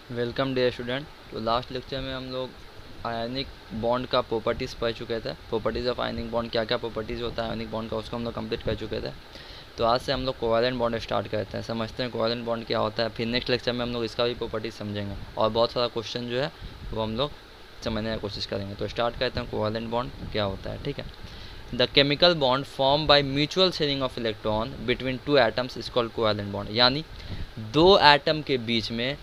Welcome dear student. तो last lecture में हम लोग आयनिक बॉन्ड का प्रॉपर्टीज़ पढ़ चुके थे। प्रॉपर्टीज़ ऑफ आयनिक बॉन्ड, क्या क्या प्रॉपर्टीज़ होता है आयनिक बॉन्ड का, उसको हम लोग कंप्लीट कर चुके थे। तो आज से हम लोग कोवैलेंट बॉन्ड स्टार्ट करते हैं, समझते हैं कोवैलेंट बॉन्ड क्या होता है। फिर नेक्स्ट लेक्चर में हम लोग इसका भी प्रॉपर्टीज़ समझेंगे और बहुत सारा क्वेश्चन जो है वो हम लोग समझने की कोशिश करेंगे। तो स्टार्ट करते हैं कोवैलेंट बॉन्ड क्या होता है। ठीक है, the chemical bond form by mutual sharing of electron between two atoms is called covalent bond. यानी दो एटम के बीच में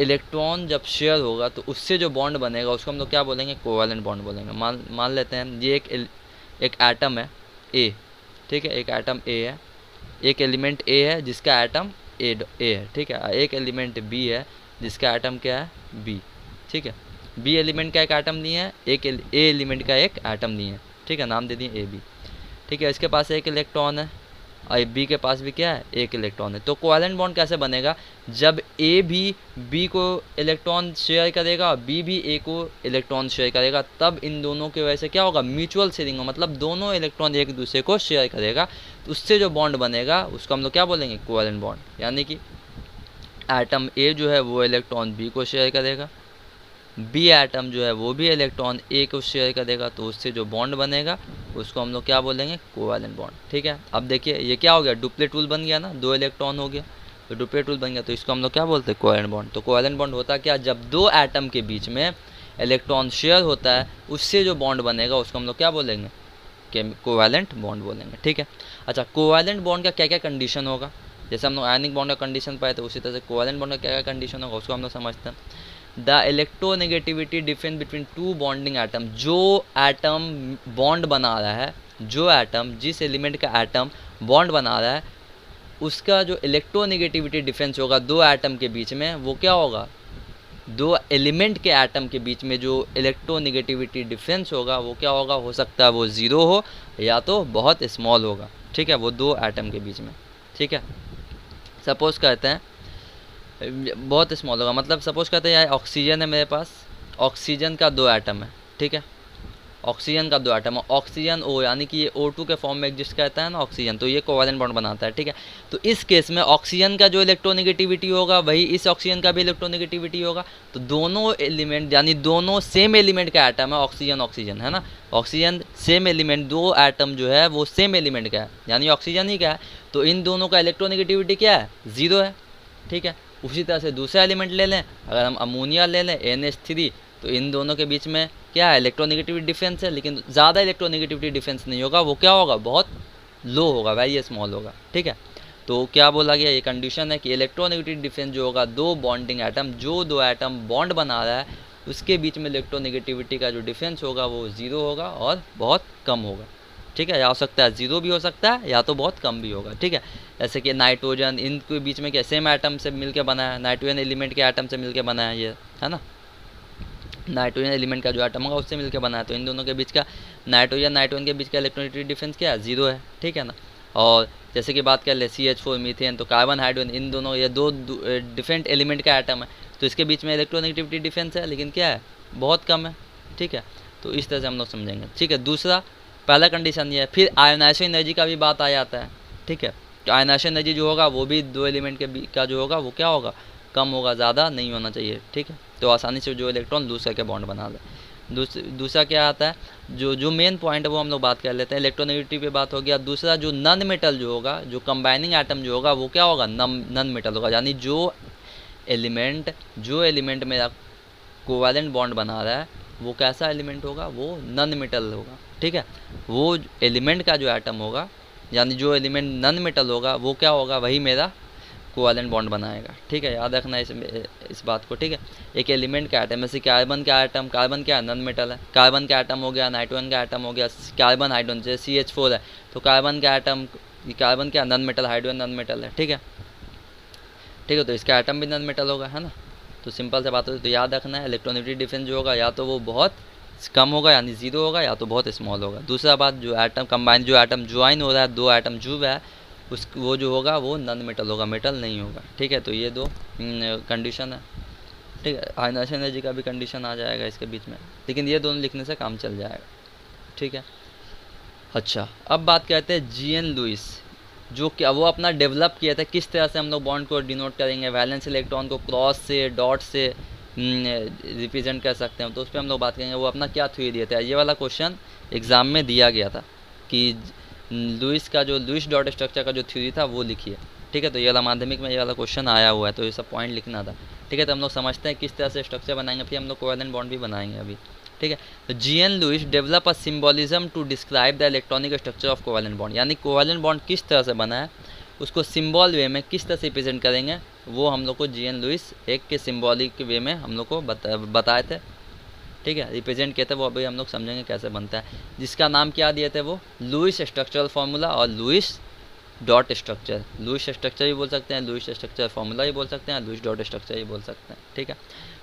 इलेक्ट्रॉन जब शेयर होगा तो उससे जो बॉन्ड बनेगा उसको हम लोग क्या बोलेंगे, कोवैलेंट बॉन्ड बोलेंगे। मान लेते हैं ये एक एटम है ए। ठीक है, एक एटम ए है, एक एलिमेंट ए है जिसका एटम ए है। ठीक है, एक एलिमेंट बी है जिसका एटम क्या है, बी। ठीक है, बी एलिमेंट का एक एटम नहीं है, एक ए एलिमेंट का एक एटम नहीं है। ठीक है, नाम दे दिए ए बी। ठीक है, इसके पास एक इलेक्ट्रॉन है और बी के पास भी क्या है, एक इलेक्ट्रॉन है। तो कोवैलेंट बॉन्ड कैसे बनेगा, जब ए भी बी को इलेक्ट्रॉन शेयर करेगा और बी भी ए को इलेक्ट्रॉन शेयर करेगा, तब इन दोनों की वजह से क्या होगा, म्यूचुअल शेयरिंग हो, मतलब दोनों इलेक्ट्रॉन एक दूसरे को शेयर करेगा। तो उससे जो बॉन्ड बनेगा उसको हम लोग क्या बोलेंगे, कोवैलेंट बॉन्ड। यानी कि एटम ए जो है वो इलेक्ट्रॉन बी को शेयर करेगा, बी एटम जो है वो भी इलेक्ट्रॉन ए को शेयर करेगा, तो उससे जो बॉन्ड बनेगा उसको हम लोग क्या बोलेंगे, कोवैलेंट बॉन्ड। ठीक है, अब देखिए ये क्या हो गया, डुप्लेट रूल बन गया ना, दो इलेक्ट्रॉन हो गया तो डुप्लेट रूल बन गया, तो इसको हम लोग क्या बोलते हैं, कोवैलेंट बॉन्ड। तो कोवैलेंट बॉन्ड होता क्या, जब दो एटम के बीच में इलेक्ट्रॉन शेयर होता है उससे जो बॉन्ड बनेगा उसको हम लोग क्या बोलेंगे, कोवैलेंट बॉन्ड बोलेंगे। ठीक है, अच्छा कोवैलेंट बॉन्ड का क्या क्या कंडीशन होगा, जैसे हम लोग आयनिक बॉन्ड का कंडीशन पाए तो उसी तरह से कोवैलेंट बॉन्ड का क्या क्या कंडीशन होगा उसको हम लोग समझते हैं। The electronegativity difference between two bonding atom, जो एटम बॉन्ड बना रहा है, जो एटम जिस एलिमेंट का एटम बॉन्ड बना रहा है उसका जो इलेक्ट्रोनेगेटिविटी डिफरेंस होगा दो एटम के बीच में, वो क्या होगा, दो एलिमेंट के एटम के बीच में जो इलेक्ट्रोनेगेटिविटी डिफरेंस होगा वो क्या होगा, हो सकता है वो ज़ीरो हो या तो बहुत स्मॉल होगा। ठीक है, वो दो एटम के बीच में। ठीक है, सपोज करते हैं बहुत स्मॉल होगा, मतलब सपोज करते हैं यार ऑक्सीजन है मेरे पास, ऑक्सीजन का दो एटम है। ठीक है, ऑक्सीजन का दो एटम है, ऑक्सीजन ओ, यानी कि ये O2 के फॉर्म में एग्जिस्ट करता है ना ऑक्सीजन, तो ये कोवैलेंट बॉन्ड बनाता है। ठीक है, तो इस केस में ऑक्सीजन का जो इलेक्ट्रोनेगेटिविटी होगा वही इस ऑक्सीजन का भी इलेक्ट्रोनेगेटिविटी होगा। तो दोनों एलिमेंट यानी दोनों सेम एलिमेंट का एटम है, ऑक्सीजन ऑक्सीजन है ना, ऑक्सीजन सेम एलिमेंट, दो एटम जो है वो सेम एलिमेंट का है यानी ऑक्सीजन ही का है, तो इन दोनों का इलेक्ट्रोनेगेटिविटी क्या है, ज़ीरो है। ठीक है, उसी तरह से दूसरा एलिमेंट ले लें, अगर हम अमोनिया ले लें NH3, तो इन दोनों के बीच में क्या है, इलेक्ट्रोनेगेटिविटी डिफरेंस है, लेकिन ज़्यादा इलेक्ट्रोनेगेटिविटी डिफरेंस नहीं होगा, वो क्या होगा, बहुत लो होगा, वेरी स्मॉल होगा। ठीक है, तो क्या बोला गया, ये कंडीशन है कि इलेक्ट्रोनेगेटिविटी डिफरेंस जो होगा दो बॉन्डिंग एटम, जो दो एटम बॉन्ड बना रहा है उसके बीच में इलेक्ट्रोनेगेटिविटी का जो डिफरेंस होगा वो ज़ीरो होगा और बहुत कम होगा। ठीक है, या हो सकता है ज़ीरो भी हो सकता है या तो बहुत कम भी होगा। ठीक है, जैसे कि नाइट्रोजन, इनके बीच में क्या सेम एटम से मिलकर बना है, नाइट्रोजन एलिमेंट के एटम से मिलकर बना है ये, है ना, नाइट्रोजन एलिमेंट का जो एटम होगा उससे मिलकर बना है, तो इन दोनों के बीच का नाइट्रोजन के बीच का इलेक्ट्रोनेगेटिविटी डिफरेंस क्या है, ज़ीरो है। ठीक है ना, और जैसे कि बात कर ले CH4 मीथेन, तो कार्बन हाइड्रोजन, इन दोनों ये दो डिफरेंट एलिमेंट का एटम है, तो इसके बीच में इलेक्ट्रोनेगेटिविटी डिफरेंस है लेकिन क्या है, बहुत कम है। ठीक है, तो इस तरह से हम लोग समझेंगे। ठीक है, दूसरा, पहला कंडीशन ये है। फिर आयोनाइजेशन एनर्जी का भी बात आ जाता है। ठीक है, तो आयोनाइजेशन एनर्जी जो होगा वो भी दो एलिमेंट के का जो होगा वो क्या होगा, कम होगा, ज़्यादा नहीं होना चाहिए। ठीक है, तो आसानी से जो इलेक्ट्रॉन लूज करके बॉन्ड बना ले। दूसरा क्या आता है, जो मेन पॉइंट है वो हम लोग बात कर लेते हैं, इलेक्ट्रोनेगेटिविटी पे बात हो गया। दूसरा जो नन मेटल जो होगा, जो कंबाइनिंग एटम जो होगा वो क्या होगा, नन मेटल होगा, यानी जो एलिमेंट मेरा कोवैलेंट बॉन्ड बना रहा है वो कैसा एलिमेंट होगा, वो नन मेटल होगा। ठीक है, वो एलिमेंट का जो एटम होगा यानी जो एलिमेंट नन मेटल होगा वो क्या होगा, वही मेरा कोवैलेंट बॉन्ड बनाएगा। ठीक है, याद रखना इस बात को। ठीक है, एक एलिमेंट का एटम, जैसे कार्बन का एटम, कार्बन क्या है, नन मेटल है, कार्बन का एटम हो गया, नाइट्रोजन का एटम हो गया, कार्बन हाइड्रोजन, जैसे CH4 है तो कार्बन का एटम, कार्बन क्या non metal, hydrogen non metal है। ठीक है, ठीक है, तो इसका एटम भी नन मेटल होगा, है ना। तो सिंपल से बात होती है, तो याद रखना है इलेक्ट्रोनेगेटिविटी डिफरेंस जो होगा या तो वो बहुत कम होगा यानी ज़ीरो होगा, या तो बहुत स्मॉल होगा। दूसरा बात, जो एटम कंबाइन, जो एटम ज्वाइन हो रहा है, दो एटम जुड़ है, उस वो जो होगा वो नन मेटल होगा, मेटल नहीं होगा। ठीक है, तो ये दो कंडीशन है। ठीक है, आयोनाइजेशन एनर्जी का भी कंडीशन आ जाएगा इसके बीच में, लेकिन ये दोनों लिखने से काम चल जाएगा। ठीक है, अच्छा अब बात करते हैं GN लुइस। जो क्या वो अपना डेवलप किया था, किस तरह से हम लोग बॉन्ड को डिनोट करेंगे, वैलेंस इलेक्ट्रॉन को क्रॉस से डॉट से रिप्रेजेंट कर सकते हैं, तो उस पर हम लोग बात करेंगे। वो अपना क्या थ्योरी दिया था, ये वाला क्वेश्चन एग्ज़ाम में दिया गया था कि लुइस का जो लुइस डॉट स्ट्रक्चर का जो थ्योरी था वो लिखिए, ठीक है। तो ये वाला माध्यमिक में ये वाला क्वेश्चन आया हुआ है, तो ये सब पॉइंट लिखना था, ठीक है। तो हम लोग समझते हैं किस तरह से स्ट्रक्चर बनाएंगे, फिर हम लोग कोवैलेंट बॉन्ड भी बनाएंगे अभी, ठीक है। तो G N Lewis develop a symbolism to describe the electronic structure of covalent bond, यानी कोवैलेंट बॉन्ड किस तरह से बना है उसको सिम्बॉल वे में किस तरह से रिप्रेजेंट करेंगे, वो हम लोग को जीएन लुइस एक के सिम्बॉलिक वे में हम लोग को बताए थे, ठीक है। रिप्रेजेंट किए थे, वो अभी हम लोग समझेंगे कैसे बनता है, जिसका नाम क्या दिए थे वो लुइस स्ट्रक्चरल फार्मूला और Louis dot structure. Louis structure भी बोल सकते हैं, लुइस स्ट्रक्चर फार्मूला भी बोल सकते हैं, लुइस डॉट स्ट्रक्चर भी बोल सकते हैं, ठीक है।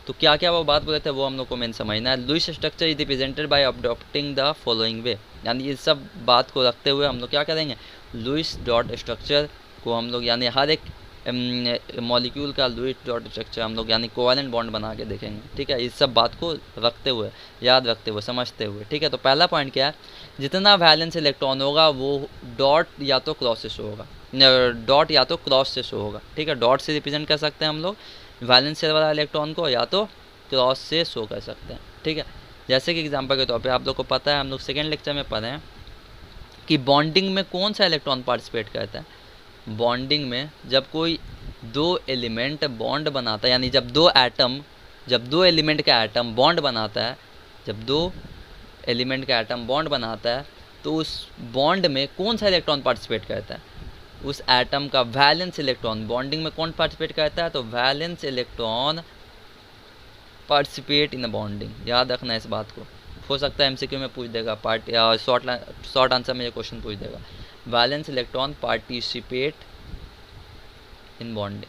तो क्या क्या वो बात बोले थे वो हम लोग को मेन समझना है। Louis structure is represented by adopting the following वे, यानी इस सब बात को रखते हुए हम लोग क्या करेंगे, लुइस डॉट स्ट्रक्चर को हम लोग यानी हर एक मॉलिक्यूल का लुइस डॉट स्ट्रक्चर हम लोग यानी कोवैलेंट बॉन्ड बना के देखेंगे, ठीक है। इस सब बात को रखते हुए, याद रखते हुए, समझते हुए, ठीक है। तो पहला पॉइंट क्या है, जितना वैलेंस इलेक्ट्रॉन होगा वो डॉट या तो क्रॉस से शो होगा, डॉट या तो क्रॉस से शो होगा, ठीक है। डॉट से रिप्रेजेंट कर सकते हैं हम लोग वैलेंस शेल वाला इलेक्ट्रॉन को, या तो क्रॉस से शो कर सकते हैं, ठीक है। जैसे कि एग्जांपल के तौर पे आप लोग को पता है, हम लोग सेकेंड लेक्चर में पढ़े हैं कि बॉन्डिंग में कौन सा इलेक्ट्रॉन पार्टिसिपेट करता है। बॉन्डिंग में जब कोई दो एलिमेंट बॉन्ड बनाता है, यानी जब दो एलिमेंट का एटम बॉन्ड बनाता है, जब दो एलिमेंट का एटम बॉन्ड बनाता है, तो उस बॉन्ड में कौन सा इलेक्ट्रॉन पार्टिसिपेट करता है, उस एटम का वैलेंस इलेक्ट्रॉन। बॉन्डिंग में कौन पार्टिसिपेट करता है, तो valence electron participate in bonding, याद रखना इस बात को। हो सकता है एमसीक्यू में पूछ देगा, पार्ट या शॉर्ट आंसर में ये क्वेश्चन पूछ देगा, valence electron participate in bonding,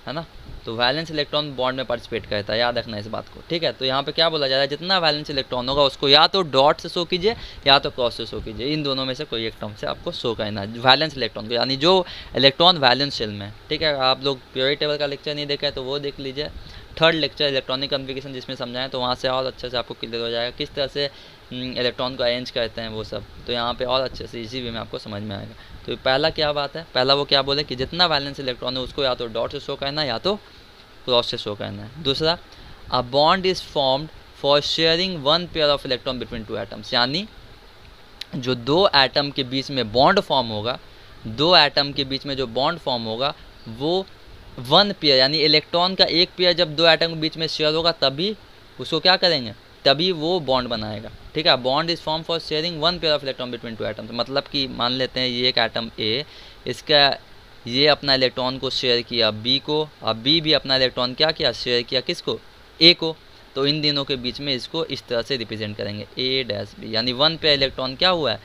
है ना। तो वैलेंस इलेक्ट्रॉन बॉन्ड में पार्टिसिपेट करता है, याद रखना इस बात को, ठीक है। तो यहाँ पे क्या बोला जा रहा है, जितना वैलेंस इलेक्ट्रॉन होगा उसको या तो डॉट से शो कीजिए या तो क्रॉस से शो कीजिए, इन दोनों में से कोई एक टर्म से आपको शो करना है वैलेंस इलेक्ट्रॉन को, यानी जो इलेक्ट्रॉन वैलेंस शेल में, ठीक है। आप लोग प्योरिटी टेबल का लेक्चर नहीं देखा है तो वो देख लीजिए, थर्ड लेक्चर इलेक्ट्रॉनिक कन्फिगरेशन जिसमें समझाएं, तो वहाँ से और अच्छे से आपको क्लियर हो जाएगा किस तरह से इलेक्ट्रॉन को अरेंज करते हैं वो सब, तो यहाँ पे और अच्छे से इजी वे में आपको समझ में आएगा। तो पहला क्या बात है, पहला वो क्या बोले कि जितना वैलेंस इलेक्ट्रॉन है उसको या तो डॉट से शो करना है या तो क्रॉस से शो करना है। दूसरा, a bond is formed for sharing one pair of electron between two atoms, यानी जो दो एटम के बीच में बॉन्ड फॉर्म होगा, दो एटम के बीच में जो बॉन्ड फॉर्म होगा वो वन पेयर, यानी इलेक्ट्रॉन का एक पेयर जब दो एटम के बीच में शेयर होगा तभी उसको क्या करेंगे, तभी वो बॉन्ड बनाएगा, ठीक है। Bond is form for sharing one pair of electron between two atoms, मतलब कि मान लेते हैं ये एक एटम ए, इसका ये अपना इलेक्ट्रॉन को शेयर किया बी को, और बी भी अपना इलेक्ट्रॉन क्या किया, शेयर किया किसको, ए को। तो इन दिनों के बीच में इसको इस तरह से रिप्रेजेंट करेंगे ए डैश बी, यानी वन पेयर इलेक्ट्रॉन क्या हुआ है,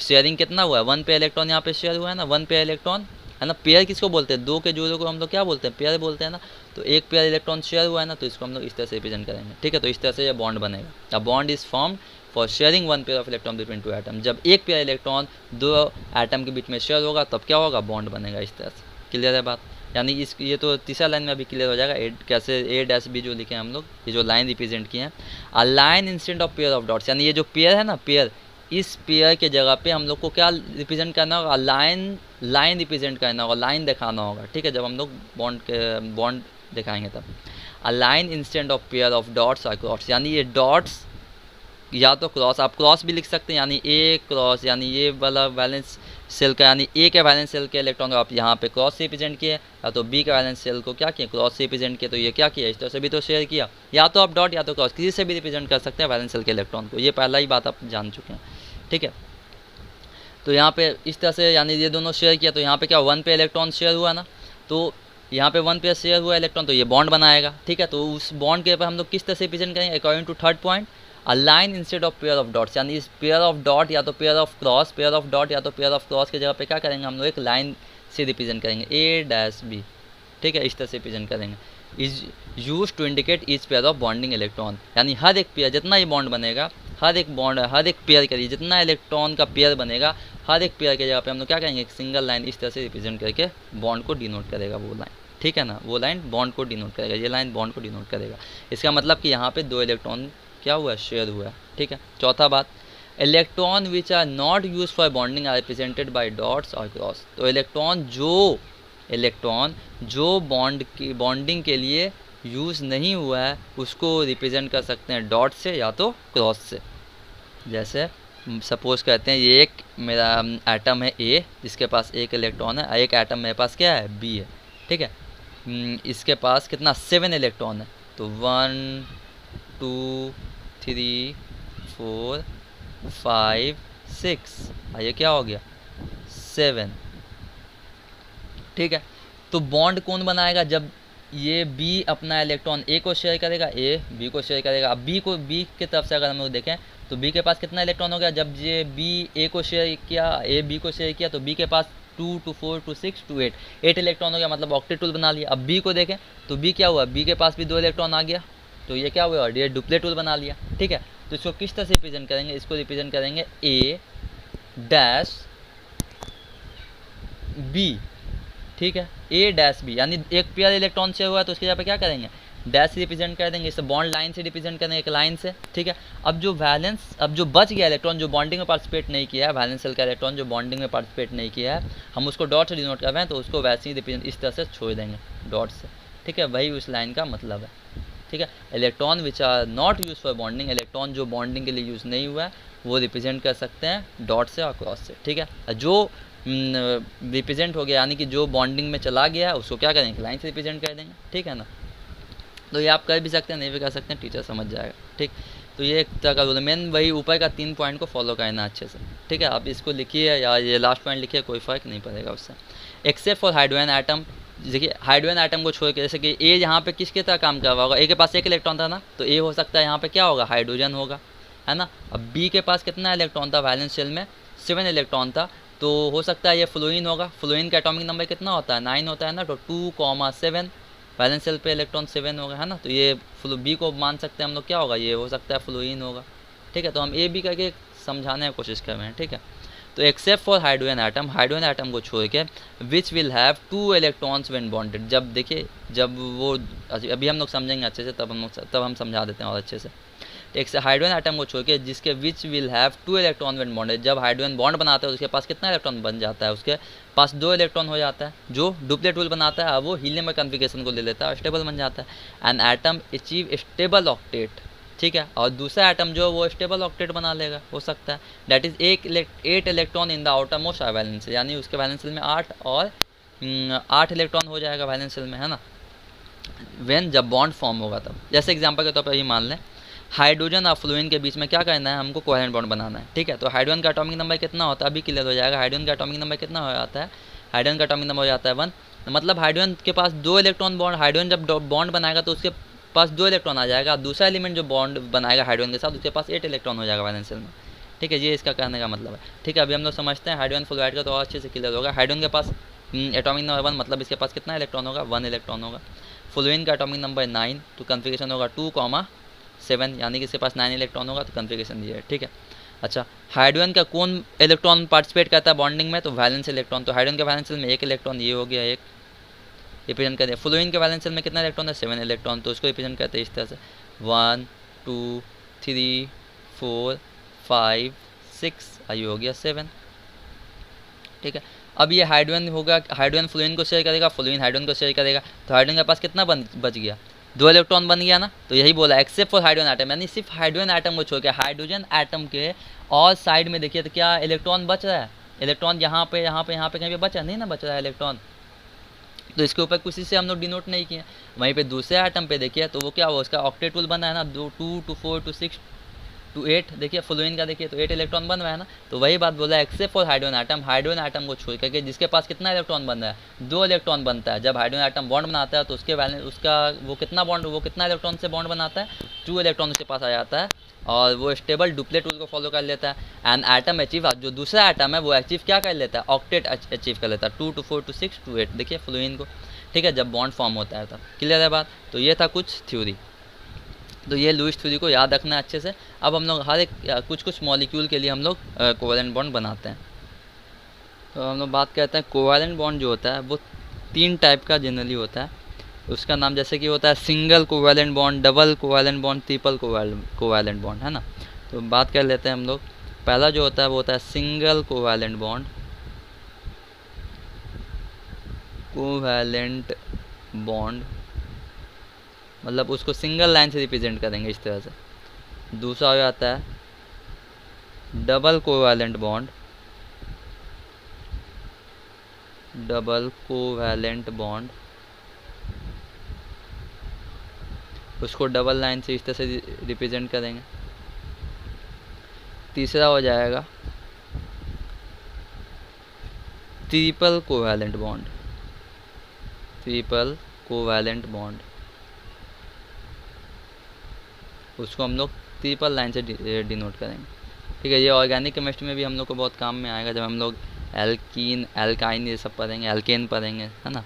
शेयरिंग कितना हुआ है, वन पेयर इलेक्ट्रॉन यहाँ पे शेयर हुआ है ना, वन पेयर इलेक्ट्रॉन, है ना। पेयर किसको बोलते हैं, दो के जोड़े को हम लोग क्या बोलते हैं, पेयर बोलते हैं ना। तो एक पेयर इलेक्ट्रॉन शेयर हुआ है ना, तो इसको हम लोग इस तरह से रिप्रेजेंट करेंगे, ठीक है। तो इस तरह से ये बॉन्ड बनेगा। The bond is formed for sharing one pair of electron between two atom, जब एक पेयर इलेक्ट्रॉन दो एटम के बीच में शेयर होगा तब क्या होगा, बॉन्ड बनेगा इस तरह से। क्लियर है बात, यानी इस ये तो तीसरा लाइन में अभी क्लियर हो जाएगा, कैसे ए डैश बी जो लिखे हैं हम लोग, ये जो लाइन रिप्रेजेंट किए हैं, a line instant of pair of dots, यानी ये जो पेयर है ना, पेयर, इस पेयर के जगह पे हम लोग को क्या रिप्रेजेंट करना होगा, लाइन रिप्रेजेंट करना होगा, लाइन दिखाना होगा, ठीक है। जब हम लोग बॉन्ड दिखाएंगे तब, a line instant of pair of dots और क्रॉस, यानी ये डॉट्स या तो क्रॉस, आप क्रॉस भी लिख सकते हैं, यानी ए क्रॉस, यानी ये वाला वैलेंस सेल का, यानी ए के वैलेंस सेल के इलेक्ट्रॉन को आप यहाँ पे क्रॉस से रिप्रेजेंट किए, या तो बी के वैलेंस सेल को क्या किए, क्रॉस से रिप्रेजेंट किए, तो ये क्या किया, इस तरह से भी तो शेयर किया, या तो आप डॉट या तो क्रॉस, किसी से भी रिप्रेजेंट कर सकते हैं वैलेंस सेल के इलेक्ट्रॉन को, ये पहला ही बात आप जान चुके हैं, ठीक है। तो यहाँ पे इस तरह से यानी ये दोनों शेयर किया, तो यहाँ पे क्या वन पे इलेक्ट्रॉन शेयर हुआ ना, तो यहाँ पे वन पे शेयर हुआ इलेक्ट्रॉन, तो ये बॉन्ड बनाएगा, ठीक है। तो उस बॉन्ड के ऊपर हम लोग किस तरह से रिप्रेजेंट करेंगे, according to third point, a line instead of pair of dots, यानी इस पेयर ऑफ डॉट या तो pair of cross, pair of dot या तो पेयर ऑफ क्रॉस के जगह पे क्या करेंगे हम लोग, एक लाइन से रिप्रेजेंट करेंगे ए डैश बी, ठीक है, इस तरह से रिप्रेजेंट करेंगे। Is use to indicate each pair of bonding electron, यानी हर एक पेयर जितना ही बॉन्ड बनेगा, हर एक पेयर के लिए जितना इलेक्ट्रॉन का पेयर बनेगा, हर एक पेयर के जगह पे हम लोग क्या करेंगे, एक सिंगल लाइन इस तरह से रिप्रेजेंट करके बॉन्ड को डिनोट करेगा वो लाइन, ठीक है ना, वो लाइन बॉन्ड को डिनोट करेगा, ये लाइन बॉन्ड को डिनोट करेगा। इसका मतलब कि यहाँ पे दो इलेक्ट्रॉन क्या हुआ है, शेयर हुआ है, ठीक है। चौथा बात, electron which are not use for bonding are represented by dots और क्रॉस। तो इलेक्ट्रॉन जो बॉन्डिंग के लिए यूज़ नहीं हुआ है उसको रिप्रेजेंट कर सकते हैं डॉट से या तो क्रॉस से। जैसे सपोज करते हैं ये एक मेरा एटम है ए जिसके पास एक इलेक्ट्रॉन है, एक एटम मेरे पास क्या है बी है, ठीक है। इसके पास कितना 7 इलेक्ट्रॉन है, तो 1 2 3 4 5 6 ये क्या हो गया 7, ठीक है। तो बॉन्ड कौन बनाएगा जब ये बी अपना इलेक्ट्रॉन ए को शेयर करेगा, ए बी को शेयर करेगा। अब बी की तरफ से अगर हम लोग देखें तो बी के पास कितना इलेक्ट्रॉन हो गया, जब ये बी ए को शेयर किया, ए बी को शेयर किया, तो बी के पास 2 2 4 2 6 2 8 इलेक्ट्रॉन हो गया, मतलब ऑक्टेटूल बना लिया। अब बी को देखें तो बी क्या हुआ, बी के पास भी 2 इलेक्ट्रॉन आ गया, तो ये क्या हुआ ये डुप्लेटूल बना लिया, ठीक है। तो इसको किस तरह से रिप्रेजेंट करेंगे, इसको रिप्रेजेंट करेंगे ए डैश बी, ठीक है, ए डैश बी, यानी एक पेयर इलेक्ट्रॉन से हुआ है तो उसके जगह पे क्या करेंगे डैश रिप्रेजेंट कर देंगे, इसे बॉन्ड लाइन से रिप्रेजेंट करेंगे एक लाइन से, ठीक है। अब जो बच गया इलेक्ट्रॉन जो बॉन्डिंग में पार्टिसिपेट नहीं किया है, वैलेंस शेल का इलेक्ट्रॉन जो बॉन्डिंग में पार्टिसिपेट नहीं किया है, हम उसको डॉट से डिनोट कर रहे हैं, तो उसको वैसे ही रिप्रेजेंट इस तरह से छोड़ देंगे डॉट से, ठीक है। वही उस लाइन का मतलब है, ठीक है। Electron which are not use for bonding, electron जो बॉन्डिंग के लिए यूज़ नहीं हुआ है वो रिप्रेजेंट कर सकते हैं डॉट से और क्रॉस से, ठीक है। जो रिप्रेजेंट हो गया यानी कि जो बॉन्डिंग में चला गया है उसको क्या करेंगे लाइन से रिप्रेजेंट कर देंगे, ठीक है ना। तो ये आप कर भी सकते हैं, नहीं भी कर सकते हैं, टीचर समझ जाएगा, ठीक। तो ये एक तरह का रूल है, मेन वही ऊपर का 3 पॉइंट को फॉलो करना अच्छे से, ठीक है। आप इसको लिखिए या ये लास्ट पॉइंट लिखिए, कोई फ़र्क नहीं पड़ेगा उससे। एक्सेप्ट फॉर हाइड्रोजन एटम, देखिए हाइड्रोजन एटम को छोड़ के, जैसे कि ए यहाँ पे किसके तरह काम कर रहा होगा, ए के पास एक इलेक्ट्रॉन था ना, तो ए हो सकता है यहाँ पे क्या होगा हाइड्रोजन होगा, है ना। अब बी के पास कितना इलेक्ट्रॉन था, वैलेंस शेल में 7 इलेक्ट्रॉन था, तो हो सकता है ये फ्लोरीन होगा। फ्लोरीन का एटॉमिक नंबर कितना होता है 9 होता है ना, तो 2,7 वैलेंस शेल पे इलेक्ट्रॉन 7 होगा, है ना। तो ये बी को मान सकते हैं हम लोग क्या होगा, ये हो सकता है फ्लोरीन होगा, ठीक है। तो हम ए बी करके समझाने की कोशिश कर रहे हैं, ठीक है। तो except for hydrogen atom, hydrogen atom को छोड़ के which will have 2 electrons when bonded, जब देखिए जब वो अभी हम लोग समझेंगे अच्छे से, तब हम समझा देते हैं और अच्छे से। एक से हाइड्रोजन एटम को छोड़ के जिसके which will have 2 electron when bonded, जब हाइड्रोजन बॉन्ड बनाता है उसके पास कितना इलेक्ट्रॉन बन जाता है, उसके पास 2 इलेक्ट्रॉन हो जाता है। जो डुप्लेटूल बनाता है वो हीलियम में कन्फिगरेशन को ले लेता है और स्टेबल बन जाता है। An atom achieve stable octet, ठीक है, और दूसरा एटम जो वो स्टेबल ऑक्टेट बना लेगा, हो सकता है that is 8 electron in the outer most valence, यानी उसके वैलेंस शेल में 8 और 8 इलेक्ट्रॉन हो जाएगा वैलेंस शेल में, है ना, व्हेन जब बॉन्ड फॉर्म होगा तब। जैसे एग्जांपल के तौर पर ये मान लें हाइड्रोजन और फ्लोरीन के बीच में क्या करना है, हमको कोवेलेंट बॉन्ड बनाना है, ठीक है। तो हाइड्रोजन का एटॉमिक नंबर कितना होता है, अभी क्लियर हो जाएगा। हाइड्रोजन का एटॉमिक नंबर कितना हो जाता है, हाइड्रोजन का एटॉमिक नंबर हो जाता है 1, मतलब हाइड्रोजन के पास 2 इलेक्ट्रॉन बॉन्ड, हाइड्रोजन जब बॉन्ड बनाएगा तो उसके पास 2 इलेक्ट्रॉन आ जाएगा। दूसरा एलिमेंट जो बॉन्ड बनाएगा हाइड्रोजन के साथ उसके पास 8 इलेक्ट्रॉन हो जाएगा वैलेंस शेल में, ठीक है। ये इसका कहने का मतलब है, ठीक है। अभी हम लोग समझते हैं हाइड्रोजन फ्लोराइड का, तो और अच्छे से क्लियर होगा। हाइड्रोजन के पास एटॉमिक नंबर 1, मतलब इसके पास कितना इलेक्ट्रॉन होगा 1 इलेक्ट्रॉन होगा। फ्लोरीन का एटॉमिक नंबर 9, तो कन्फिगरेशन होगा 2,7, यानी कि इसके पास 9 इलेक्ट्रॉन होगा, तो कन्फिगरेशन ये है, ठीक है। अच्छा, हाइड्रोजन का कौन इलेक्ट्रॉन पार्टिसिपेट करता है बॉन्डिंग में, तो वैलेंस इलेक्ट्रॉन। तो हाइड्रोजन के वैलेंस शेल में 1 इलेक्ट्रॉन, ये हो गया 1, रिप्रेजेंट कर दिया। फ्लोरीन के वैलेंस शेल में कितना इलेक्ट्रॉन है 7 इलेक्ट्रॉन, तो उसको रिप्रेजेंट करते हैं इस तरह से 1 2 3 4 5 6, ये हो गया 7, ठीक है। अब ये हाइड्रोजन होगा, हाइड्रोजन फ्लोरीन को शेयर करेगा, फ्लोरीन हाइड्रोजन को शेयर करेगा, तो हाइड्रोजन के पास कितना बच गया 2 इलेक्ट्रॉन बन गया ना। तो यही बोला एक्सेप्ट फॉर हाइड्रोजन एटम, यानी सिर्फ हाइड्रोजन एटम को छोड़ के हाइड्रोजन एटम के और साइड में देखिए तो क्या इलेक्ट्रॉन बच रहा है, इलेक्ट्रॉन यहाँ पे कहीं पे बचा नहीं ना, बच रहा है इलेक्ट्रॉन, तो इसके ऊपर किसी से हम लोग डिनोट नहीं किए। वहीं पे दूसरे आइटम पे देखिए तो वो क्या हुआ, उसका ऑक्टेटूल बना है ना, 2 2 4 2 6 2 8, देखिए फ्लोरीन का देखिए तो 8 इलेक्ट्रॉन बन रहा है ना। तो वही बात बोला except for hydrogen atom, hydrogen atom को छोड़ करके जिसके पास कितना इलेक्ट्रॉन बन रहा है 2 इलेक्ट्रॉन बनता है। जब हाइड्रोजन एटम बॉन्ड बनाता है तो उसके वैलेंस उसका वो कितना इलेक्ट्रॉन से बॉन्ड बनाता है 2 इलेक्ट्रॉन उसके पास आ जाता है, और वो स्टेबल डुप्लेट रूल को फॉलो कर लेता है। एंड एटम अचीव, जो दूसरा एटम है वो अचीव क्या कर लेता है, ऑक्टेट अचीव कर लेता है, 2 2 4 2 6 2 8, देखिए फ्लोरीन को, ठीक है, जब बॉन्ड फॉर्म होता है तब। क्लियर है बात। तो ये था कुछ थ्योरी, तो ये लुईस थ्योरी को याद रखना है अच्छे से। अब हम लोग हर एक कुछ मॉलिक्यूल के लिए हम लोग कोवेलेंट बॉन्ड बनाते हैं। तो हम लोग बात करते हैं कोवेलेंट बॉन्ड जो होता है वो 3 टाइप का जनरली होता है। उसका नाम जैसे कि होता है single covalent bond, double covalent bond, triple covalent bond, है ना। तो बात कर लेते हैं हम लोग पहला जो होता है वो होता है single covalent bond, covalent bond मतलब उसको सिंगल लाइन से रिप्रेजेंट करेंगे इस तरह से। दूसरा हो जाता है double covalent bond, double covalent bond उसको डबल लाइन से इस तरह से रिप्रेजेंट करेंगे। तीसरा हो जाएगा triple covalent bond, triple covalent bond उसको हम लोग ट्रिपल लाइन से डिनोट करेंगे। ठीक है, ये ऑर्गेनिक केमिस्ट्री में भी हम लोग को बहुत काम में आएगा जब हम लोग एल्कीन एल्काइन ये सब पढ़ेंगे, एल्केन पढ़ेंगे, है ना,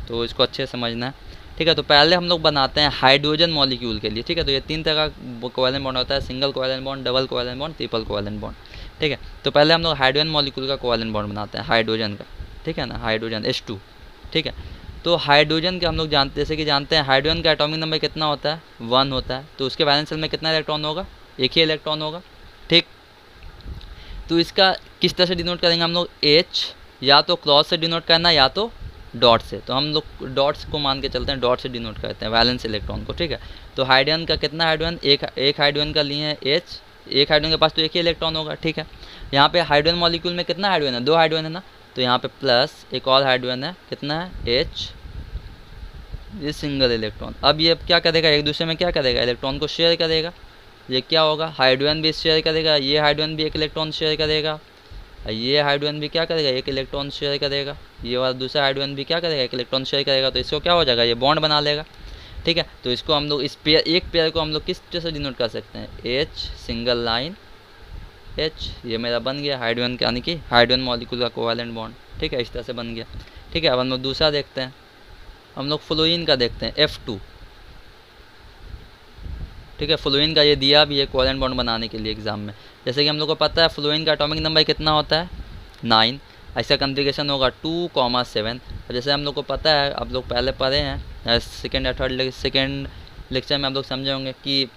तो इसको अच्छे से समझना है। ठीक है, तो पहले हम लोग बनाते हैं हाइड्रोजन मॉलिक्यूल के लिए। ठीक है, तो ये 3 तरह का कोवैलेंट बॉन्ड होता है, single covalent bond, double covalent bond, triple covalent bond. ठीक है, तो पहले हम लोग हाइड्रोजन मॉलिक्यूल का कोवैलेंट बॉन्ड बनाते हैं, हाइड्रोजन का। ठीक है ना, हाइड्रोजन H2। ठीक है, तो हाइड्रोजन के हम लोग जैसे कि जानते हैं हाइड्रोजन का एटॉमिक नंबर कितना होता है, 1 होता है। तो उसके वैलेंस शेल में कितना इलेक्ट्रॉन होगा, एक ही इलेक्ट्रॉन होगा। ठीक, तो इसका किस तरह से डिनोट करेंगे हम लोग, H या तो क्रॉस से डिनोट करना है या तो डॉट से। तो हम लोग डॉट्स को मान के चलते हैं, डॉट से डिनोट करते हैं वैलेंस इलेक्ट्रॉन को। ठीक है, तो हाइड्रोजन का कितना हाइड्रोजन, एक हाइड्रोजन का लिए हैं H, एक हाइड्रोजन के पास तो एक ही इलेक्ट्रॉन होगा। ठीक है, यहाँ पे हाइड्रोजन मॉलिक्यूल में कितना हाइड्रोजन है, 2 हाइड्रोजन है ना, तो यहाँ पे प्लस एक और हाइड्रोजन है, कितना है H, ये सिंगल इलेक्ट्रॉन। अब ये क्या करेगा, एक दूसरे में क्या करेगा, इलेक्ट्रॉन को शेयर करेगा। ये क्या होगा, हाइड्रोजन भी शेयर करेगा, ये हाइड्रोजन भी एक इलेक्ट्रॉन शेयर करेगा, ये हाइड्रोजन भी क्या करेगा, एक इलेक्ट्रॉन शेयर करेगा, ये वाला दूसरा हाइड्रोजन भी क्या करेगा, एक इलेक्ट्रॉन शेयर करेगा। तो इसको क्या हो जाएगा, ये बॉन्ड बना लेगा। ठीक है, तो इसको हम लोग इस पेयर, एक पेयर को हम लोग किस तरह से डिनोट कर सकते हैं, H सिंगल लाइन H, ये मेरा बन गया हाइड्रोजन यानी कि हाइड्रोजन मॉलिक्यूल का कोवैलेंट बॉन्ड। ठीक है, इस तरह से बन गया। ठीक है, अब हम लोग दूसरा देखते हैं, हम लोग फ्लोरीन का देखते हैं F2। ठीक है, फ्लोरीन का ये दिया भी है कोवैलेंट बॉन्ड बनाने के लिए एग्जाम में। जैसे कि हम लोग को पता है फ्लोरीन का एटॉमिक नंबर कितना होता है, 9। ऐसा कॉन्फ़िगरेशन होगा 2,7। जैसे हम लोग को पता है, आप लोग पहले पढ़े हैं सेकेंड या थर्ड सेकेंड लेक्चर में आप लोग समझे होंगे कि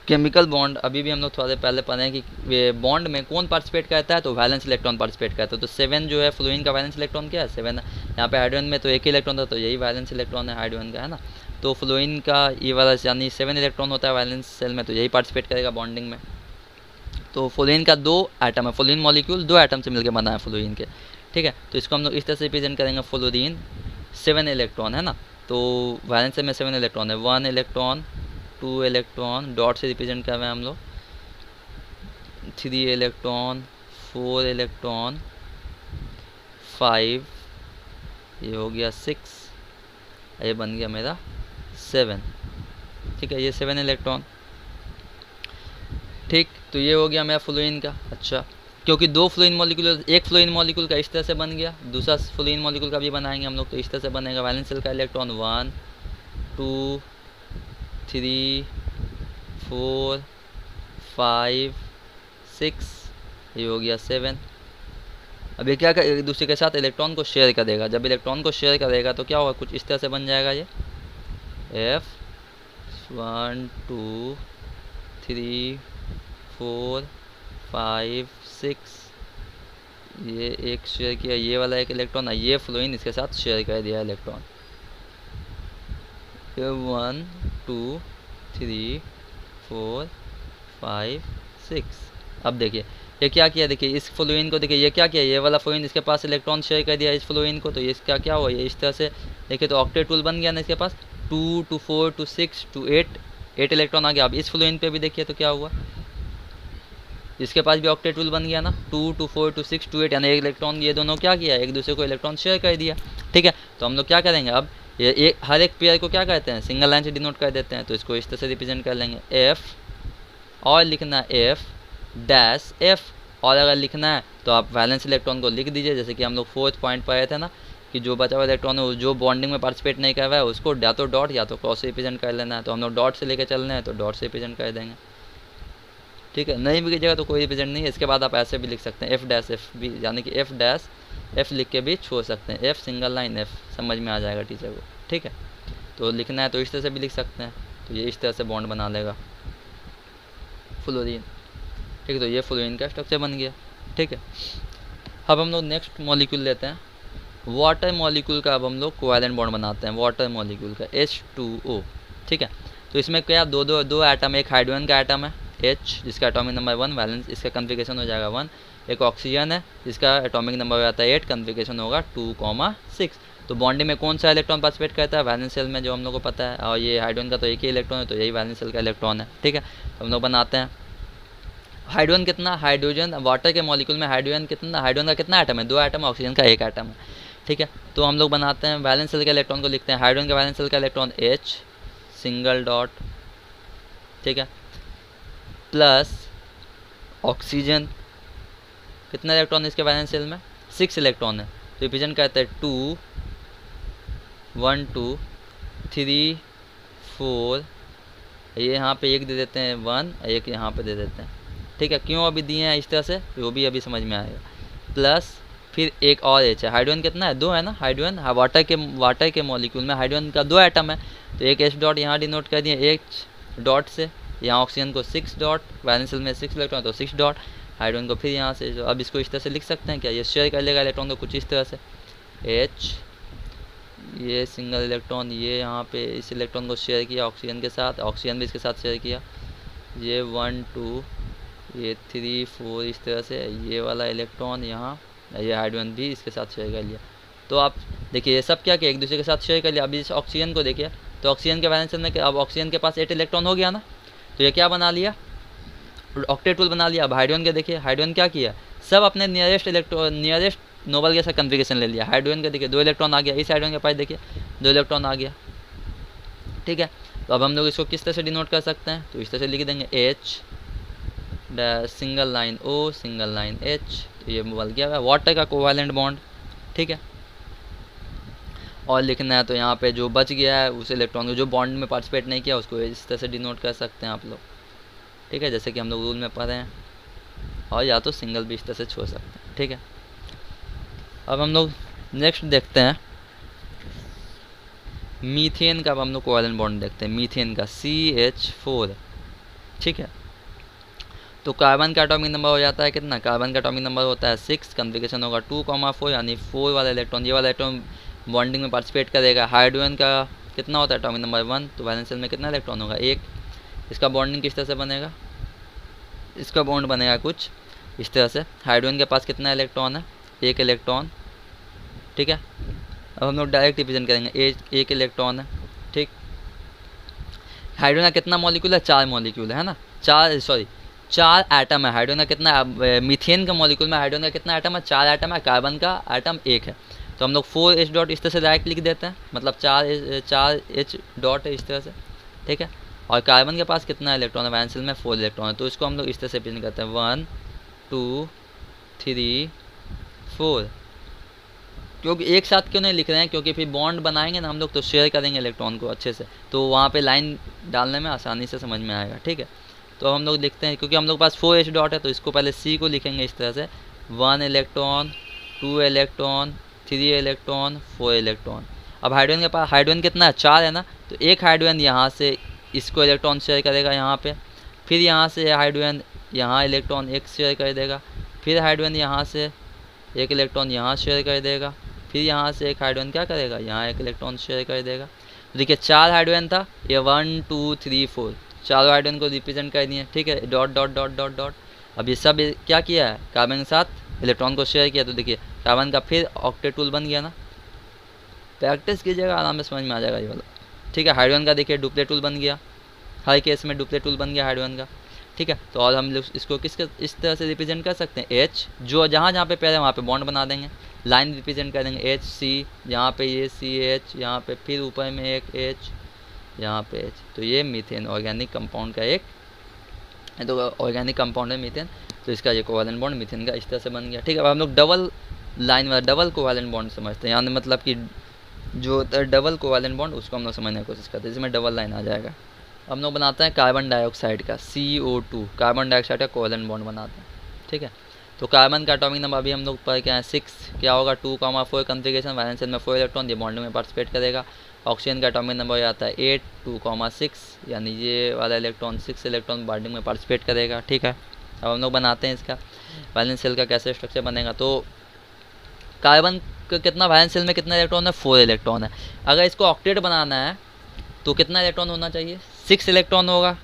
केमिकल बॉन्ड, अभी भी हम लोग थोड़े पहले पढ़े हैं कि बॉन्ड में कौन पार्टिसिपेट करता है, तो वैलेंस इलेक्ट्रॉन पार्टिसिपेट करता है। तो 7 जो है फ्लोरीन का वैलेंस इलेक्ट्रॉन क्या है, 7 है। यहाँ पे हाइड्रोजन में तो एक ही इलेक्ट्रॉन था, तो यही वैलेंस इलेक्ट्रॉन है हाइड्रोजन का, है ना। तो फ्लोरीन का ये वाला यानी 7 इलेक्ट्रॉन होता है वैलेंस सेल में, तो यही पार्टिसिपेट करेगा बॉन्डिंग में। तो फ्लोरीन का 2 एटम है, फ्लोरीन मॉलिक्यूल 2 एटम से मिलकर बना है फ्लोरीन के। ठीक है, तो इसको हम लोग इस तरह से रिप्रेजेंट करेंगे, फ्लोरीन 7 इलेक्ट्रॉन है ना, तो वैलेंस सेल में 7 इलेक्ट्रॉन है, 1 इलेक्ट्रॉन, 2 इलेक्ट्रॉन, डॉट से रिप्रेजेंट कर रहे हैं हम लोग, 3 इलेक्ट्रॉन, 4 इलेक्ट्रॉन, 5, ये हो गया 6, ये बन गया मेरा 7। ठीक है, ये 7 इलेक्ट्रॉन। ठीक, तो ये हो गया मेरा फ्लोरीन का। अच्छा, क्योंकि 2 फ्लोरीन मॉलिक्यूल, एक फ्लोरीन मॉलिक्यूल का इस तरह से बन गया, दूसरा फ्लोरीन मॉलिक्यूल का भी बनाएंगे हम लोग, तो इस तरह से बनेगा। वैलेंस शेल का इलेक्ट्रॉन 1, 2, 3, 4, 5, 6, ये हो गया 7। अब ये क्या एक दूसरे के साथ इलेक्ट्रॉन को शेयर करेगा। जब इलेक्ट्रॉन को शेयर करेगा तो क्या होगा, कुछ इस तरह से बन जाएगा, ये F1 2 3 4 5 6, ये एक शेयर किया, ये वाला एक इलेक्ट्रॉन है, ये फ्लोरीन इसके साथ शेयर कर दिया इलेक्ट्रॉन, 1 2 3 4 5 6। अब देखिए ये क्या किया, देखिए इस फ्लोरीन को देखिए, ये क्या किया, ये वाला फ्लोरीन इसके पास इलेक्ट्रॉन शेयर कर दिया इस फ्लोरीन को, तो इसका क्या हुआ, ये इस तरह से देखिए, तो ऑक्टेट टूल बन गया ना इसके पास, 2 2 4 2 6 2 8 इलेक्ट्रॉन आ गया। अब इस फ्लोरीन पे भी देखिए तो क्या हुआ, इसके पास भी ऑक्टेट टूल बन गया ना, 2 2 4 2 6 2 8, यानी एक इलेक्ट्रॉन, ये दोनों क्या किया, एक दूसरे को इलेक्ट्रॉन शेयर कर दिया। ठीक है, तो हम लोग क्या करेंगे, अब ये एक हर एक पेयर को क्या कहते हैं, सिंगल लाइन से डिनोट कर देते हैं, तो इसको इस तरह से रिप्रेजेंट कर लेंगे, F, और लिखना F डैश F, और अगर लिखना है तो आप वैलेंस इलेक्ट्रॉन को लिख दीजिए, जैसे कि हम लोग 4th पॉइंट पर आए थे ना, कि जो बचा हुआ इलेक्ट्रॉन है जो बॉन्डिंग में पार्टिसिपेट नहीं कर रहा है उसको या तो डॉट या तो क्रॉस से रिप्रेजेंट कर लेना है। तो हम लोग डॉट से लेकर चल रहे हैं तो डॉट से रिप्रेजेंट कर देंगे। ठीक है, नहीं भी कीजिएगा तो कोई रिप्रेजेंट नहीं है। इसके बाद आप ऐसे भी लिख सकते हैं, F डैश F भी, यानी कि F डैश F लिख के भी छोड़ सकते हैं, F सिंगल लाइन F, समझ में आ जाएगा टीचर को। ठीक है, तो लिखना है तो इस तरह से भी लिख सकते हैं, तो ये इस तरह से बॉन्ड बना लेगा फ्लोरीन। ठीक ठीक है। तो ये फ्लोरीन का स्ट्रक्चर बन गया। ठीक है, अब हम लोग नेक्स्ट मॉलिक्यूल लेते हैं वाटर मॉलिक्यूल का। अब हम लोग कोवैलेंट बॉन्ड बनाते हैं वाटर मॉलिक्यूल का H2O। ठीक है, तो इसमें क्या दो एटम, एक हाइड्रोजन का एटम है H जिसका एटॉमिक नंबर 1, वैलेंस इसका कॉन्फ़िगरेशन हो जाएगा 1। एक ऑक्सीजन है जिसका एटॉमिक नंबर हो जाता है 8, कॉन्फ़िगरेशन होगा 2,6। तो बॉन्डिंग में कौन सा इलेक्ट्रॉन पार्टिसिपेट करता है? वैलेंस शेल में, जो हम लोग को पता है। और ये हाइड्रोजन का तो एक ही इलेक्ट्रॉन है, तो यही वैलेंस शेल का इलेक्ट्रॉन है। ठीक है, तो हम लोग बनाते हैं। हाइड्रोजन कितना, हाइड्रोजन वाटर के मॉलिक्यूल में हाइड्रोजन कितना, हाइड्रोजन का कितना एटम है? 2 एटम, ऑक्सीजन का 1 एटम है। ठीक है, तो हम लोग बनाते हैं वैलेंस शेल के इलेक्ट्रॉन को लिखते हैं। हाइड्रोजन का वैलेंस शेल का इलेक्ट्रॉन H सिंगल डॉट, ठीक है, प्लस ऑक्सीजन कितना इलेक्ट्रॉन है इसके वैलेंस शेल में? 6 इलेक्ट्रॉन है। तो रिप्रेजेंट करते हैं 2 1 2 3 4, ये यहाँ पे एक दे देते हैं 1, एक यहाँ पे दे देते हैं। ठीक है, क्यों अभी दिए हैं इस तरह से वो भी अभी समझ में आएगा। प्लस फिर एक और H है। हाइड्रोजन कितना है? 2 है ना हाइड्रोजन। हाँ, वाटर के मॉलिक्यूल में हाइड्रोजन का 2 एटम है, तो एक H डॉट यहाँ डिनोट कर दिए H डॉट से। यहाँ ऑक्सीजन को 6 डॉट, वैलेंस शेल में 6 इलेक्ट्रॉन तो 6 डॉट, हाइड्रोजन को फिर यहाँ से। अब इसको इस तरह से लिख सकते हैं क्या? ये शेयर कर लेगा इलेक्ट्रॉन को कुछ इस तरह से, H ये सिंगल इलेक्ट्रॉन, ये यहाँ पे इस इलेक्ट्रॉन को शेयर किया ऑक्सीजन के साथ, ऑक्सीजन भी इसके साथ शेयर किया, ये 1 2 ये 3 4 इस तरह से। ये वाला इलेक्ट्रॉन यहाँ, ये हाइड्रोजन भी इसके साथ शेयर कर लिया। तो आप देखिए ये सब क्या किया, एक दूसरे के साथ शेयर कर लिया। अभी इस ऑक्सीजन को देखिए, तो ऑक्सीजन के वैलेंस शेल में अब ऑक्सीजन के पास 8 इलेक्ट्रॉन हो गया ना, तो ये क्या बना लिया? ऑक्टेट टूल बना लिया। अब हाइड्रोजन के देखिए, हाइड्रोजन क्या किया? सब अपने नियरेस्ट नोबल गैस का कॉन्फ़िगरेशन ले लिया। हाइड्रोजन का देखिए 2 इलेक्ट्रॉन आ गया, इस हाइड्रोजन के पास देखिए 2 इलेक्ट्रॉन आ गया। ठीक है, तो अब हम लोग इसको किस तरह से डिनोट कर सकते हैं? तो इस तरह से लिख देंगे H single line O single line H। तो ये बन गया वाटर का कोवैलेंट बॉन्ड। ठीक है, और लिखना है तो यहाँ पे जो बच गया है उस इलेक्ट्रॉन को, जो बॉन्ड में पार्टिसिपेट नहीं किया, उसको इस तरह से डिनोट कर सकते हैं आप लोग। ठीक है, जैसे कि हम लोग रूल में पढ़े हैं, और या तो सिंगल भी इस तरह से छोड़ सकते हैं। ठीक है, अब हम लोग नेक्स्ट देखते हैं मीथेन का। अब हम लोग कोवैलेंट बॉन्ड देखते हैं मीथेन का CH4। ठीक है, तो कार्बन का एटॉमिक नंबर हो जाता है कितना? कार्बन का एटॉमिक नंबर होता है 6, कॉन्फ़िगरेशन होगा 2,4, यानी 4 वाला इलेक्ट्रॉन, ये वाला इलेक्ट्रॉन बॉन्डिंग में पार्टिसिपेट करेगा। हाइड्रोजन का कितना होता है एटॉमिक नंबर 1, तो वैलेंस शेल में कितना इलेक्ट्रॉन होगा? 1। इसका बॉन्डिंग किस तरह से बनेगा? इसका बॉन्ड बनेगा कुछ इस तरह से। हाइड्रोजन के पास कितना इलेक्ट्रॉन है? 1 इलेक्ट्रॉन। ठीक है, अब हम लोग डायरेक्ट रिप्रेजेंट करेंगे, 1 इलेक्ट्रॉन है। ठीक, हाइड्रोजन का कितना मॉलिक्यूल है? 4 मॉलिक्यूल है ना, 4 एटम है। हाइड्रोजन का कितना, मीथेन का मॉलिक्यूल में हाइड्रोजन का कितना एटम है? 4 एटम है, कार्बन का एटम 1 है। तो हम लोग 4H डॉट इस तरह से डायरेक्ट लिख देते हैं, मतलब 4H डॉट है इस तरह से। ठीक है, और कार्बन के पास कितना इलेक्ट्रॉन है? वैलेंस शेल में 4 इलेक्ट्रॉन है, तो इसको हम लोग इस तरह से रिप्रेजेंट करते हैं 1 2 3 4। क्योंकि एक साथ क्यों नहीं लिख रहे हैं? क्योंकि फिर बॉन्ड बनाएंगे ना हम लोग, तो शेयर करेंगे इलेक्ट्रॉन को अच्छे से, तो वहाँ पे लाइन डालने में आसानी से समझ में आएगा। ठीक है, तो हम लोग लिखते हैं, क्योंकि हम लोग के पास 4H डॉट है, तो इसको पहले C को लिखेंगे इस तरह से, 1 इलेक्ट्रॉन 2 इलेक्ट्रॉन 3 इलेक्ट्रॉन 4 इलेक्ट्रॉन। अब हाइड्रोजन के पास, हाइड्रोजन कितना है? 4 है ना, तो एक हाइड्रोजन यहाँ से इसको इलेक्ट्रॉन शेयर करेगा यहाँ पे, फिर यहाँ से हाइड्रोजन यहाँ इलेक्ट्रॉन 1 शेयर कर देगा, फिर हाइड्रोजन यहाँ से 1 इलेक्ट्रॉन यहाँ शेयर कर देगा, फिर यहाँ से एक हाइड्रोजन क्या करेगा? यहाँ 1 इलेक्ट्रॉन शेयर कर देगा। तो देखिए 4 हाइड्रोजन था, ये 1 2 3 4 चारों हाइड्रोजन को रिप्रेजेंट कर दिए। ठीक है, dot dot dot dot dot. अब ये सब क्या किया है? कार्बन के साथ इलेक्ट्रॉन को शेयर किया, तो देखिए कार्बन का फिर ऑक्टेट टूल बन गया ना। प्रैक्टिस कीजिएगा, आराम से समझ में आ जाएगा ये वाला। ठीक है, हाइड्रोजन का देखिए डुप्लेट टूल बन गया, हर केस में डुप्लेट टूल बन गया हाइड्रोजन का। ठीक है, तो और हम लोग इसको किसके इस तरह से रिप्रेजेंट कर सकते हैं? H, जो जहाँ जहाँ पे पैर है वहाँ पे बॉन्ड बना देंगे, लाइन रिप्रेजेंट कर देंगे HC, यहाँ पे ये CH, यहाँ पे फिर ऊपर में एक H, यहाँ पे H। तो ये मीथेन ऑर्गेनिक कंपाउंड का एक, तो ऑर्गेनिक कंपाउंड है मीथेन, तो इसका ये कोवैलेंट बॉन्ड मीथेन का इस तरह से बन गया। ठीक है, अब हम लोग डबल लाइन वाला डबल कोवैलेंट बॉन्ड समझते हैं, यानी मतलब कि जो डबल कोवैलेंट बॉन्ड उसको हम लोग समझने की कोशिश करते हैं, जिसमें डबल लाइन आ जाएगा। हम लोग बनाते हैं कार्बन डाइऑक्साइड का CO2, कार्बन डाइऑक्साइड का कोवैलेंट बॉन्ड बनाते हैं। ठीक है, तो कार्बन का एटॉमिक नंबर अभी हम लोग पर क्या है? 6। क्या होगा? 2,4 कॉन्फ़िगरेशन, वैलेंस शेल में 4 इलेक्ट्रॉन, ये बॉन्डिंग में पार्टिसिपेट करेगा। ऑक्सीजन का एटॉमिक नंबर हो जाता है 8 2,6, यानी ये वाला इलेक्ट्रॉन 6 इलेक्ट्रॉन बॉन्डिंग में पार्टिसिपेट करेगा। ठीक है, अब हम लोग बनाते हैं इसका वैलेंस शेल का कैसे स्ट्रक्चर बनेगा। तो कार्बन का कितना वैलेंस शेल में कितना इलेक्ट्रॉन है, 4 इलेक्ट्रॉन है। अगर इसको ऑक्टेट बनाना है तो कितना इलेक्ट्रॉन होना चाहिए, 6 इलेक्ट्रॉन होगा।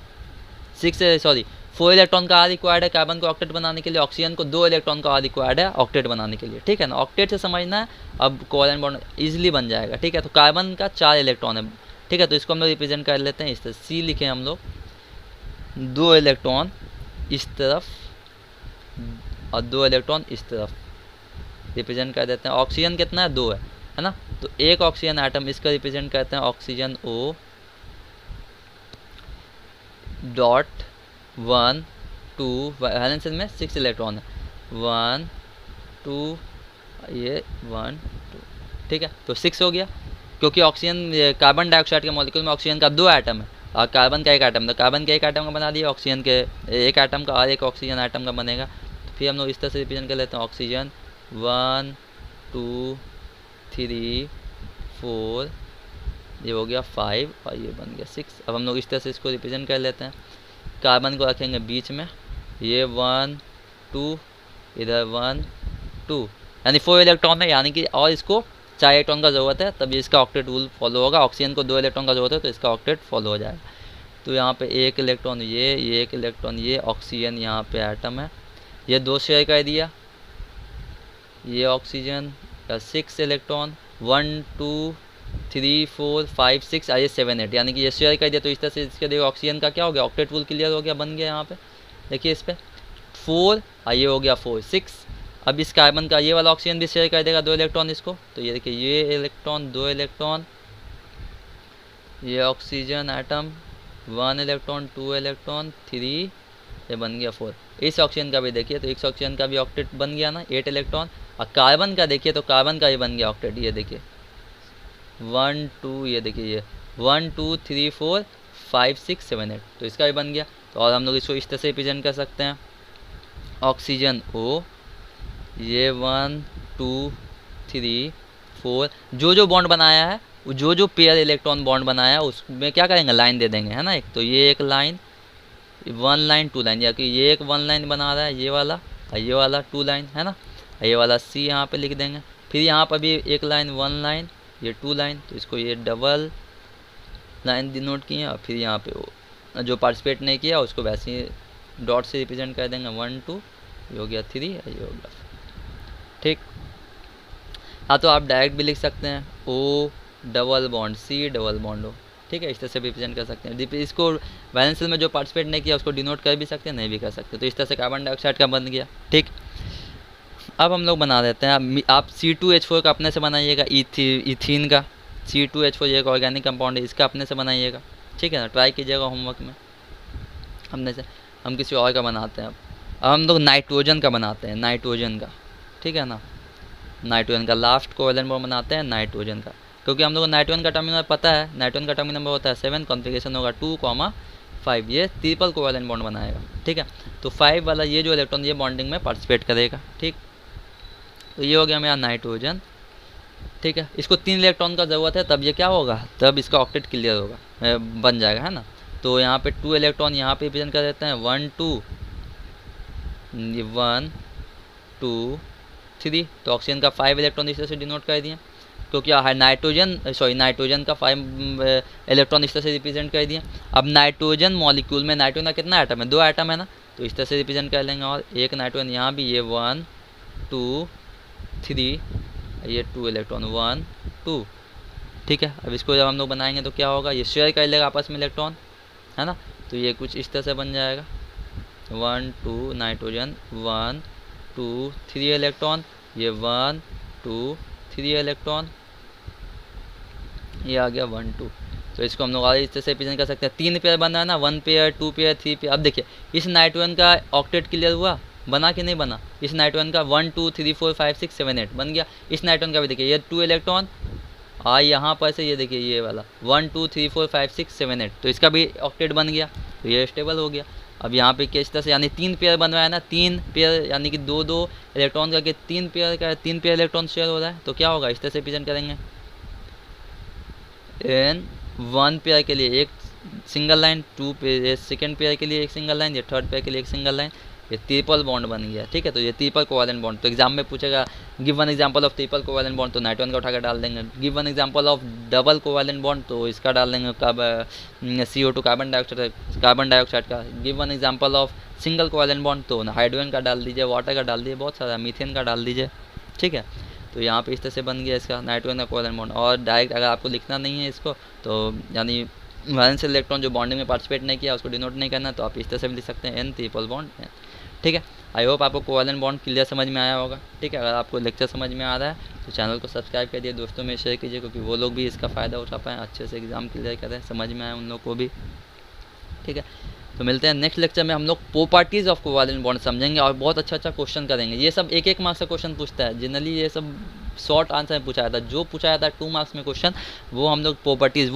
4 इलेक्ट्रॉन का आर रिक्वायर्ड है कार्बन को ऑक्टेट बनाने के लिए, ऑक्सीजन को 2 इलेक्ट्रॉन का आर रिक्वायर्ड है ऑक्टेट बनाने के लिए, ठीक है ना। ऑक्टेट से समझना है, अब कोवैलेंट बॉन्ड इजीली बन जाएगा, ठीक है। तो कार्बन का 4 इलेक्ट्रॉन है, ठीक है। तो इसको हम लोग रिप्रेजेंट कर लेते हैं इस तरह, सी लिखे हम लोग, 2 इलेक्ट्रॉन इस तरफ और 2 इलेक्ट्रॉन इस तरफ रिप्रेजेंट कर देते हैं। ऑक्सीजन कितना है, 2 है ना। तो एक ऑक्सीजन आइटम इसका रिप्रेजेंट करते हैं oxygen O dot 1 2, valence shell में 6 इलेक्ट्रॉन है, 1 2 ये 1 2, ठीक है। तो 6 हो गया, क्योंकि ऑक्सीजन कार्बन डाइऑक्साइड के मॉलिक्यूल में ऑक्सीजन का 2 एटम है और कार्बन का 1 एटम, तो कार्बन के 1 एटम का बना दिया, ऑक्सीजन के 1 एटम का और एक ऑक्सीजन एटम का बनेगा। तो फिर हम लोग इस तरह से रिप्रेजेंट कर लेते हैं ऑक्सीजन 1 2 3 4, ये हो गया 5 और ये बन गया 6। अब हम लोग इस तरह से इसको रिप्रेजेंट कर लेते हैं। कार्बन को रखेंगे बीच में, ये 1 2, इधर 1 2, यानी 4 इलेक्ट्रॉन है, यानी कि और इसको 4 इलेक्ट्रॉन का ज़रूरत है, तब इसका ऑक्टेट रूल फॉलो होगा। ऑक्सीजन को 2 इलेक्ट्रॉन का ज़रूरत है तो इसका ऑक्टेट फॉलो हो जाएगा। तो यहाँ पे 1 इलेक्ट्रॉन ये 1 इलेक्ट्रॉन ये, ऑक्सीजन यहाँ पे एटम है, ये 2 शेयर कर दिया, ये ऑक्सीजन का 6 इलेक्ट्रॉन 1 2 3 4 5 6 और ये 7 8, यानी कि ये शेयर कर दिया। तो इस तरह से इसके देखो ऑक्सीजन का क्या हो गया, ऑक्टेट रूल क्लियर हो गया, बन गया। यहाँ पे देखिए इस पर 4 और ये हो गया 4 6। अब इस कार्बन का ये वाला ऑक्सीजन भी शेयर कर देगा 2 इलेक्ट्रॉन इसको, तो ये देखिए ये इलेक्ट्रॉन 2 इलेक्ट्रॉन, ये ऑक्सीजन एटम 1 इलेक्ट्रॉन 2 इलेक्ट्रॉन 3, ये बन गया 4। इस ऑक्सीजन का भी देखिए, तो इस ऑक्सीजन का भी ऑक्टेट बन गया ना, 8 इलेक्ट्रॉन। और कार्बन का देखिए, तो कार्बन का भी बन गया ऑक्टेट, ये देखिए 1 2, ये देखिए ये 1 2 3 4 5 6 7 8, तो इसका भी बन गया। तो और हम लोग इसको इस तरह से रिप्रेजेंट कर सकते हैं, ऑक्सीजन O, ये 1 2 3 4, जो बॉन्ड बनाया है, जो पेयर इलेक्ट्रॉन बॉन्ड बनाया है उसमें क्या करेंगे, लाइन दे देंगे, है ना। एक तो ये एक लाइन, 1 लाइन 2 लाइन, या कि ये एक 1 लाइन बना रहा है ये वाला, और ये वाला 2 लाइन, है ना। ये वाला C यहाँ पे लिख देंगे। फिर यहाँ पर भी एक लाइन 1 लाइन, ये 2 लाइन, तो इसको ये डबल लाइन डिनोट किए। और फिर यहाँ पे जो पार्टिसिपेट नहीं किया उसको वैसे ही डॉट से रिप्रेजेंट कर देंगे, 1 2, ये हो गया 3, ये हो गया, ठीक। हाँ, तो आप डायरेक्ट भी लिख सकते हैं O double bond C double bond O, ठीक है। इस तरह से भी रिप्रेजेंट कर सकते हैं। इसको वैलेंस शेल में जो पार्टिसिपेट नहीं किया उसको डिनोट कर भी सकते हैं, नहीं भी कर सकते। तो इस तरह से कार्बन डाइऑक्साइड का बन गया, ठीक। अब हम लोग बना देते हैं, आप C2H4 का अपने से बनाइएगा, इथीन का C2H4 ये एक ऑर्गेनिक कंपाउंड है, इसका अपने से बनाइएगा, ठीक है ना। ट्राई कीजिएगा होमवर्क में अपने से। हम किसी और का बनाते हैं। अब हम लोग नाइट्रोजन का बनाते हैं, नाइट्रोजन का, ठीक है ना। नाइट्रोजन का लास्ट कोवैलेंट बॉन्ड बनाते हैं नाइट्रोजन का, क्योंकि हम लोग को नाइट्रोजन का टर्मिनल पता है। नाइट्रोजन का टर्मिनल नंबर होता है 7, कॉन्फिगरेशन होगा 2,5, ये ट्रिपल कोवैलेंट बॉन्ड बनाएगा, ठीक है। तो 5 वाला ये जो इलेक्ट्रॉन ये बॉन्डिंग में पार्टिसिपेट करेगा, ठीक। तो ये हो गया मेरा नाइट्रोजन, ठीक है। इसको 3 इलेक्ट्रॉन का ज़रूरत है, तब ये क्या होगा, तब इसका ऑक्टेट क्लियर होगा, बन जाएगा, है ना। तो यहाँ पे 2 इलेक्ट्रॉन यहाँ पे रिप्रेजेंट कर देते हैं, 1 2, 1 2 3। तो ऑक्सीजन का 5 इलेक्ट्रॉन इस तरह से डिनोट कर दिए, क्योंकि नाइट्रोजन का 5 इलेक्ट्रॉन इस तरह से रिप्रेजेंट कर दिए। अब नाइट्रोजन मॉलिक्यूल में नाइट्रोजन का कितना एटम है, 2 एटम है ना, तो इस तरह से रिप्रेजेंट कर लेंगे। और एक नाइट्रोजन यहाँ भी, ये 1 2 3, ये 2 इलेक्ट्रॉन 1 2, ठीक है। अब इसको जब हम लोग बनाएंगे तो क्या होगा, ये शेयर कर लेगा आपस में इलेक्ट्रॉन, है ना। तो ये कुछ इस तरह से बन जाएगा, 1 2 नाइट्रोजन 1 2 3 इलेक्ट्रॉन, ये 1 2 3 इलेक्ट्रॉन, ये आ गया 1 2। तो इसको हम लोग और इस तरह से रिप्रेजेंट कर सकते हैं। 3 पेयर बना है ना, 1 पेयर 2 पेयर 3 पेयर। अब देखिए इस नाइट्रोजन का ऑक्टेट क्लियर हुआ, बना कि नहीं बना। इस नाइट्रोजन का 1 2 3 4 5 6 7 8 बन गया। इस नाइट्रोजन का भी देखिए, ये 2 इलेक्ट्रॉन और यहाँ पर से ये देखिए ये वाला 1 2 3 4 5 6 7 8, तो इसका भी ऑक्टेट बन गया, तो ये स्टेबल हो गया। अब यहाँ पे किस तरह से, यानी 3 पेयर बनवाया ना, 3 पेयर यानी कि 2 2 इलेक्ट्रॉन का, 3 पेयर का 3 पेयर इलेक्ट्रॉन शेयर हो रहा है, तो क्या होगा, इस तरह से रिप्रेजेंट करेंगे। एन 1 पेयर के लिए एक single line, 2 pair second pair के लिए एक सिंगल लाइन, या थर्ड पेयर के लिए एक सिंगल लाइन, ये ट्रिपल बॉन्ड बन गया, ठीक है। तो ये ट्रिपल कोवैलेंट बॉन्ड, तो एग्जाम में पूछेगा give one example of triple covalent bond, तो नाइट्रोजन का उठा कर डाल देंगे। Give one example of double covalent bond, तो इसका डाल देंगे CO2 कार्बन डाइऑक्साइड का। Give one example of single covalent bond, तो हाइड्रोजन का डाल दीजिए, वाटर का डाल दीजिए, बहुत सारा मीथेन का डाल दीजिए, ठीक है। तो यहाँ पे इस तरह से बन गया इसका नाइट्रोजन का कोवैलेंट बॉन्ड। और डायरेक्ट अगर आपको लिखना नहीं है इसको, तो यानी वैलेंस इलेक्ट्रॉन जो बॉन्डिंग में पार्टिसिपेट नहीं किया उसको डिनोट नहीं करना, तो आप इस तरह से भी लिख सकते हैं N ट्रिपल बॉन्ड N, ठीक है। आई होप आपको कोवैलेंट बॉन्ड क्लियर समझ में आया होगा, ठीक है। अगर आपको लेक्चर समझ में आ रहा है तो चैनल को सब्सक्राइब करिए, दोस्तों में शेयर कीजिए, क्योंकि वो लोग भी इसका फ़ायदा उठा पाएँ, अच्छे से एग्ज़ाम क्लियर करें, समझ में आए उन लोग को भी, ठीक है। तो मिलते हैं नेक्स्ट लेक्चर में, हम लोग प्रॉपर्टीज़ ऑफ कोवैलेंट बॉन्ड समझेंगे और बहुत अच्छा क्वेश्चन करेंगे। ये सब 1-1 मार्क्स का क्वेश्चन पूछता है जनरली, ये सब शॉर्ट आंसर में पूछा जाता है। जो पूछा जाता है 2 मार्क्स में क्वेश्चन, वो हम लोग प्रॉपर्टीज़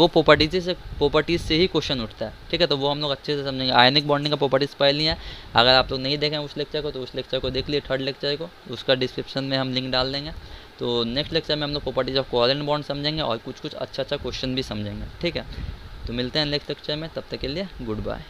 से ही क्वेश्चन उठता है, ठीक है। तो वो हम लोग अच्छे से समझेंगे। आयनिक बॉन्डिंग का प्रॉपर्टीज़ पढ़ लिया है, अगर आप लोग नहीं देखें उस लेक्चर को तो उस लेक्चर को देख लिए, 3rd लेक्चर को, उसका डिस्क्रिप्शन में हम लिंक डाल देंगे। तो नेक्स्ट लेक्चर में हम लोग प्रॉपर्टीज़ ऑफ कोवैलेंट बॉन्ड समझेंगे और कुछ अच्छा क्वेश्चन भी समझेंगे, ठीक है। तो मिलते हैं नेक्स्ट लेक्चर में, तब तक के लिए गुड बाय।